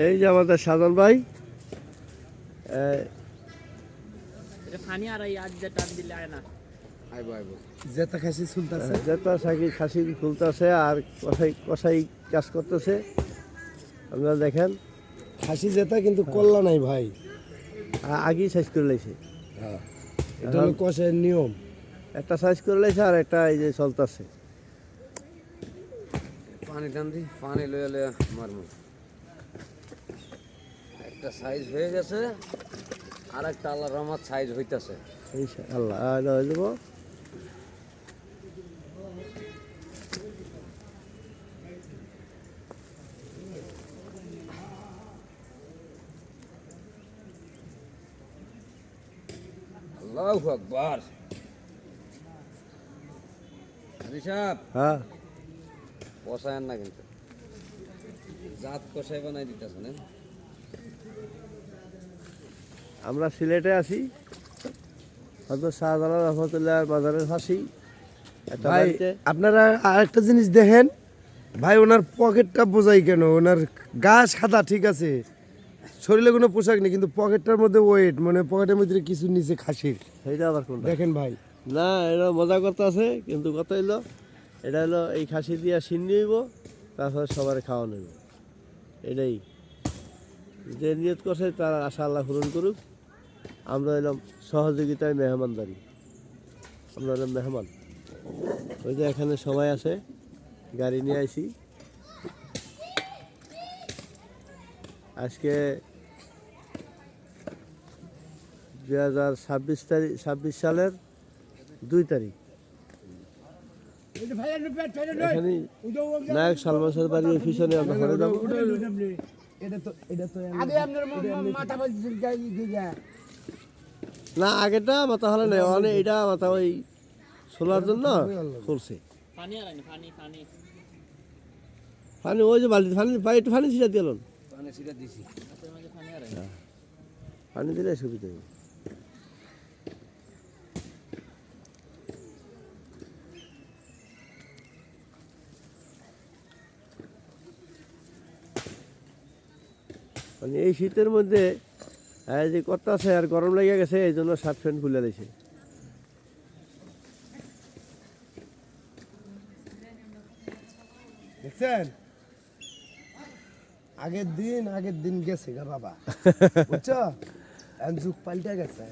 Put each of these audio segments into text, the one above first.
এই যে আমাদের সাধন ভাই জেতা খাসি চলতেছে, যেটা খাসি খুলতেছে আর কষাই কষাই কাজ করতেছে। আপনারা দেখেন খাসি জেতা কিন্তু কল্লা নাই ভাই। আগেই সাইজ করে লাইছে, হ্যাঁ, এটা হলো কষের নিয়ম। একটা সাইজ করে লাইছে আর একটা এই যে চলতেছে। পানি টান দি, পানি লয়ে লয়ে মারমু। একটা সাইজ হয়ে গেছে আর একটা আল্লাহর রহমত সাইজ হইতাছে। আল্লাহ হয়ে যাব। আল্লাহু আকবার। হাজি সাহেব, হ্যাঁ কষায়েন না কিন্তু, জাত কষাই বানাই দিতেছে না। আমরা সিলেটে আছি, হয়তো শাহজালাল রহমতুল্লাহ বাজারের ফাঁসি একটা ভাই বাড়িতে। আপনারা আরেকটা জিনিস দেখেন ভাই, ওনার পকেটটা বোঝাই কেন? ওনার গা সাদা ঠিক আছে, শরীরে কোনো পোশাক নেই, কিন্তু পকেটটার মধ্যে ওয়েট, মানে পকেটের মধ্যে কিছু নিচে খাসির। সেইটা আবার কোনটা? দেখেন ভাই, না এটা মজা করতে আছে, কিন্তু কথা হইলো এটা হলো এই খাসি দিয়া সিন্নি হইব, তারপরে সবার খাওয়া নেব। এটাই যে নিয়ত করছে তার আশা আল্লাহ পূরণ করুক। আমরা এলাম সহযোগিতায় মেহমানদারি, আমরা এলাম মেহমান। ওই যে এখানে সবাই আছে, গাড়ি নিয়ে আইছি। আজকে 2026 সালের 2 তারিখ। এখানে নায়ক সালমান শাহের বাড়ির পিছনে আমরা ঘরে যাবো। না আগেটা মাথা হলে নেই, অনেক এটা মাথা ওই সোলার জন্য খুলছে। পানি ওই যে বালতি পানি একটু পানি ছিটা দিল, পানি ছিটা দিছি। পানি দিলে সুবিধা হবে। মানে এই শীতের মধ্যে যে করতে আছে আর গরম লেগে গেছে, এই জন্য শার্ট প্যান্ট খুলে দিয়েছে। দেখছেন আগের দিন গেছে গা বাবা, বুঝছো? এখন যুগ পাল্টে গেছে।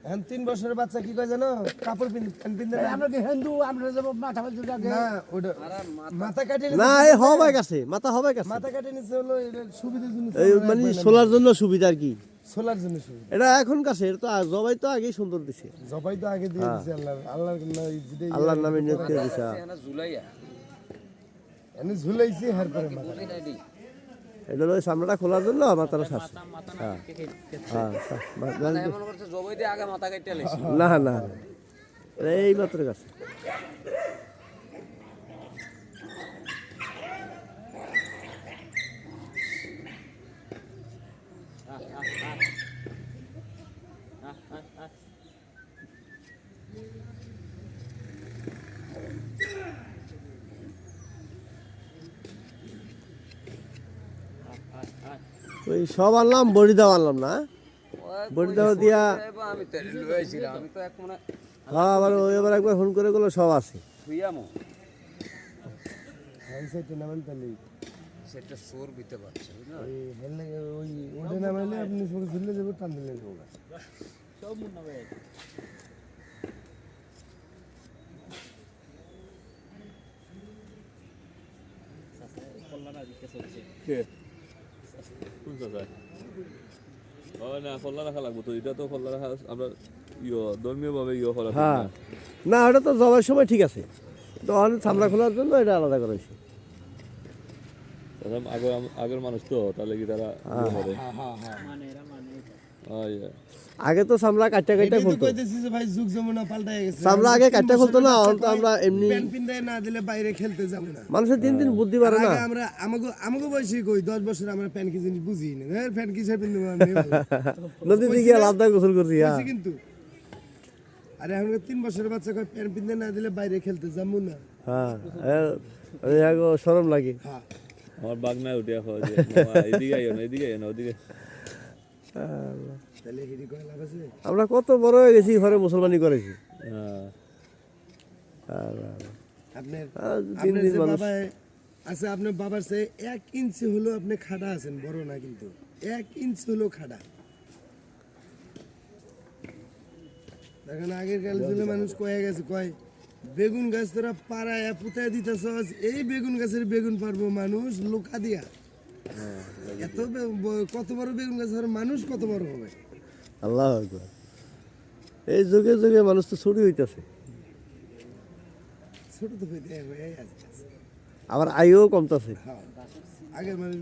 এখন 3 বছরের বাচ্চা কি কয় জানো? কাপড় পিনতে আমরা কি হিন্দু, আমরা যাব মাথা বাঁধতে লাগে না, ওটা মাথা কাটে না এই হবাই গেছে, মাথা হবাই গেছে, মাথা কাটে নিছে হলো এটা সুবিধার জন্য, এই মানে সোলার জন্য সুবিধা আর কি। সোলার জন্য সুবিধা। এটা এখন কাছে, এটা তো জবাই তো আগেই সুন্দর দিছে, জবাই তো আগে দিয়ে দিছে আল্লাহর নামে নিয়ত করে দিছে। এনা জুলাইয়া এনে ঝুলাইছে হার করে মাথা। এটা হলো সামনাটা খোলার জন্য মাথাটা শ্বাস। হ্যাঁ হ্যাঁ এমন করছে জবাই দিয়ে আগে মাথা কাটতে লাইছে। না না এই মাত্র কাছে। ওই সব আনলাম, বড়ি দাও আনলাম না, বড়ি দাও দিয়া। আমি তো লইছিলাম, আমি তো এক মনে হ্যাঁ আবার ওই আবার একবার ফোন করে গেলো সব আছে। থুইয়ামো এই সাইডে নামেন তাহলে সেটা সোর দিতে পারছে না। এই হেলে ওই ওটা নামাইলে আপনি সরে ঝুলে যাবে, টান দিলে হবে সব মুন্না ভাই। হ্যাঁ না ওটা তো জবার সময় ঠিক আছে, তো অনেক সামলা খোলার জন্য এটা আলাদা করা হয়েছে। আগের মানুষ তো তাহলে কি তারা আগে তো সামলা কাটটা কাটটা তো খুলতো, কইতেছি যে ভাই যুগ জমানা পাল্টায় গেছে। সামলা আগে কাটটা খুলতো না, এখন তো আমরা এমনি প্যান পিন্দায় না দিলে বাইরে খেলতে যাব না। মানুষের দিন দিন বুদ্ধি বাড়ে না। আগে আমরা আমাকে বয়সী কই 10 বছর আমরা প্যান কি জিনিস বুঝি না, এর প্যান কিসের পিন্দু আমি নদী দিকে লাভ দা গোসল করছি। হ্যাঁ বুঝি কিন্তু আরে এখন 3 বছরের বাচ্চা কই প্যান পিন্দে না দিলে বাইরে খেলতে যাব না। হ্যাঁ শরম লাগে। হ্যাঁ আমার বাগনায় উঠে খাওয়া যায় মামা, এদিকে আইও না, এদিকে আইও না, ওদিকে। তাহলে হেডি কয় লাভ আছে? আমরা কত বড় হয়ে গেছি ঘরে মুসলমানি করেছি। হ্যাঁ, আপনার দিন আপনার দিন যে মানুষ বাবা আছে, আপনার বাবার চেয়ে 1 ইঞ্চি হলো আপনি খাড়া আছেন, বড় না কিন্তু 1 ইঞ্চি হলো খাড়া। দেখেন আগের কালে ছিল মানুষ কয়ে গেছে, কয় বেগুন গাছ তোরা পাড়ায় পুঁতায় দিতেছস, এই বেগুন গাছের বেগুন পারবো মানুষ লোকা দিয়া। এত কত বড় বেগুন গাছ আর মানুষ কত বড় হবে? আল্লাহ আকবার। এই যুগে যুগে মানুষ তো ছুটি হইতেছে, ছোট তো হইতে হয়ে আসছে। আবার আয়ও কমতেছে। আগের মানুষ